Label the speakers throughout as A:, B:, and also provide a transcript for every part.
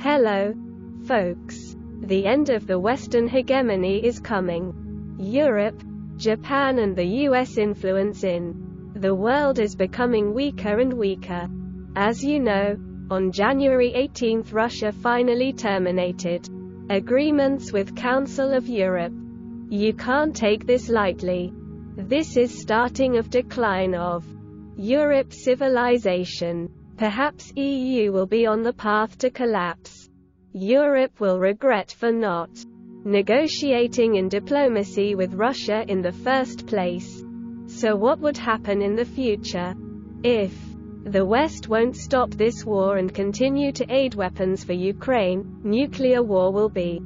A: Hello, folks. The end of the Western hegemony is coming. Europe, Japan and the US influence in the world is becoming weaker and weaker. As you know, on January 18 Russia finally terminated agreements with Council of Europe. You can't take this lightly. This is starting of decline of Europe's civilization. Perhaps EU will be on the path to collapse. Europe will regret for not negotiating in diplomacy with Russia in the first place. So what would happen in the future? If the West won't stop this war and continue to aid weapons for Ukraine, nuclear war will be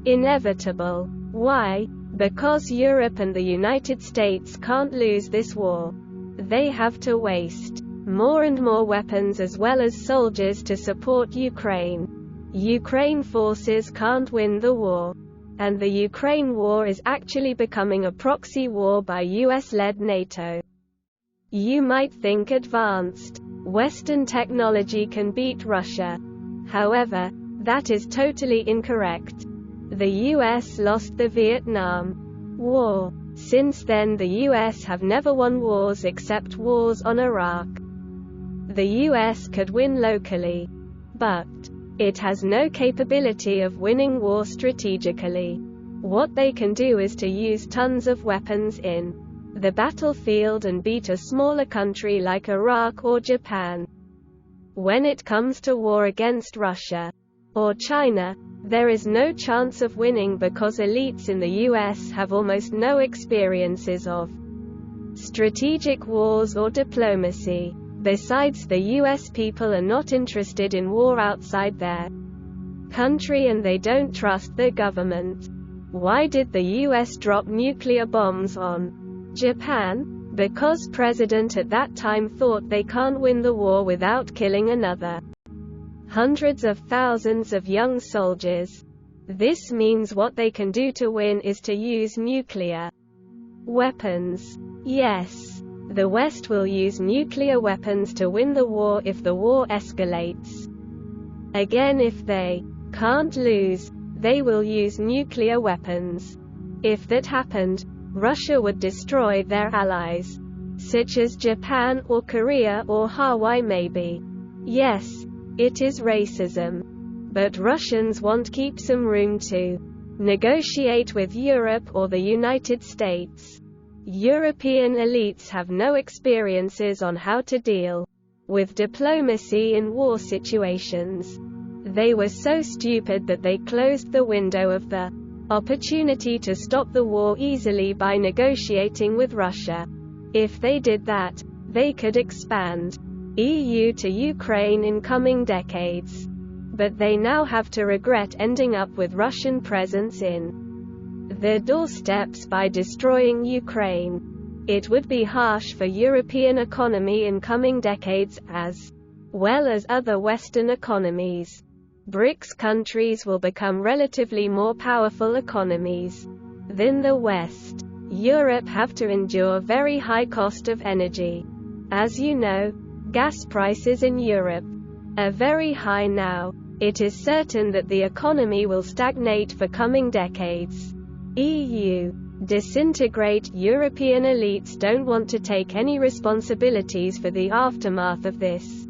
A: inevitable. Why? Because Europe and the United States can't lose this war. They have to waste more and more weapons as well as soldiers to support Ukraine. Ukraine forces can't win the war. And the Ukraine war is actually becoming a proxy war by US-led NATO. You might think advanced Western technology can beat Russia. However, that is totally incorrect. The US lost the Vietnam War. Since then the US have never won wars except wars on Iraq. The US could win locally, but it has no capability of winning war strategically. What they can do is to use tons of weapons in the battlefield and beat a smaller country like Iraq or Japan. When it comes to war against Russia or China, there is no chance of winning because elites in the US have almost no experiences of strategic wars or diplomacy. Besides, the US people are not interested in war outside their country and they don't trust the government. Why did the US drop nuclear bombs on Japan? Because President at that time thought they can't win the war without killing another hundreds of thousands of young soldiers. This means what they can do to win is to use nuclear weapons. Yes, the West will use nuclear weapons to win the war if the war escalates. Again, if they can't lose, they will use nuclear weapons. If that happened, Russia would destroy their allies, such as Japan or Korea or Hawaii maybe. Yes, it is racism. But Russians want keep some room to negotiate with Europe or the United States. European elites have no experiences on how to deal with diplomacy in war situations. They were so stupid that they closed the window of the opportunity to stop the war easily by negotiating with Russia. If they did that, they could expand EU to Ukraine in coming decades. But they now have to regret ending up with Russian presence in their doorsteps by destroying Ukraine. It would be harsh for European economy in coming decades as well as other Western economies. BRICS countries will become relatively more powerful economies than the West. Europe have to endure very high cost of energy. As you know, gas prices in Europe are very high now. It is certain that the economy will stagnate for coming decades. EU disintegrate. European elites don't want to take any responsibilities for the aftermath of this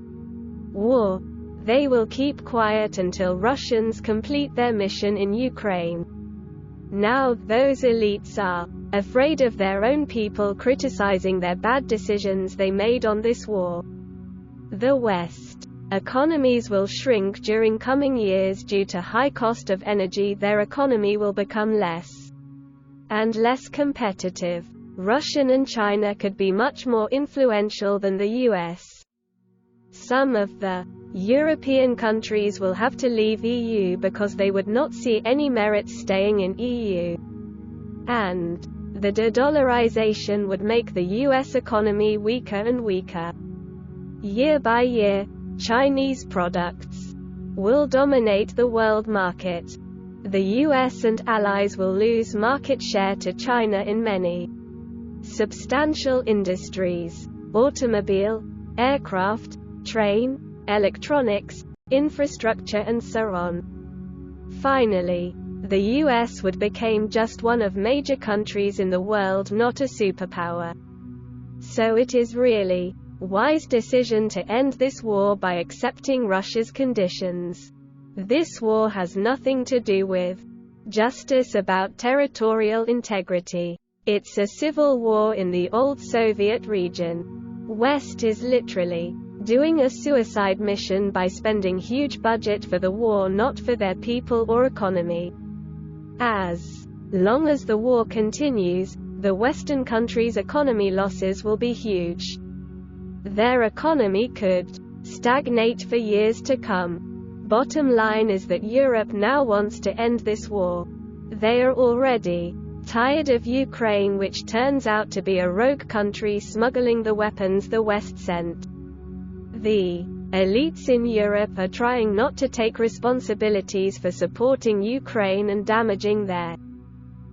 A: war. They will keep quiet until Russians complete their mission in Ukraine. Now, those elites are afraid of their own people criticizing their bad decisions they made on this war. The West economies will shrink during coming years due to high cost of energy. Their economy will become less and less competitive. Russia and China could be much more influential than the US. Some of the European countries will have to leave EU because they would not see any merit staying in EU. And the de-dollarization would make the US economy weaker and weaker. Year by year, Chinese products will dominate the world market. The US and allies will lose market share to China in many substantial industries: automobile, aircraft, train, electronics, infrastructure and so on. Finally, the US would become just one of major countries in the world, not a superpower. So it is really wise decision to end this war by accepting Russia's conditions. This war has nothing to do with justice about territorial integrity. It's a civil war in the old Soviet region. West is literally doing a suicide mission by spending huge budget for the war, not for their people or economy. As long as the war continues, the Western countries' economy losses will be huge. Their economy could stagnate for years to come. Bottom line is that Europe now wants to end this war. They are already tired of Ukraine, which turns out to be a rogue country smuggling the weapons the West sent. The elites in Europe are trying not to take responsibilities for supporting Ukraine and damaging their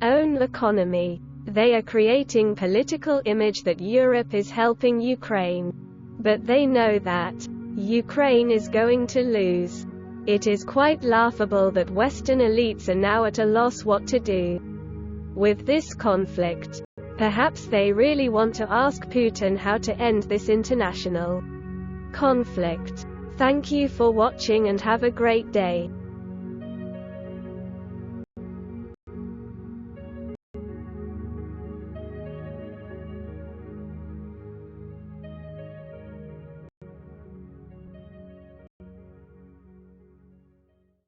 A: own economy. They are creating political image that Europe is helping Ukraine. But they know that Ukraine is going to lose. It is quite laughable that Western elites are now at a loss what to do with this conflict. Perhaps they really want to ask Putin how to end this international conflict. Thank you for watching and have a great day.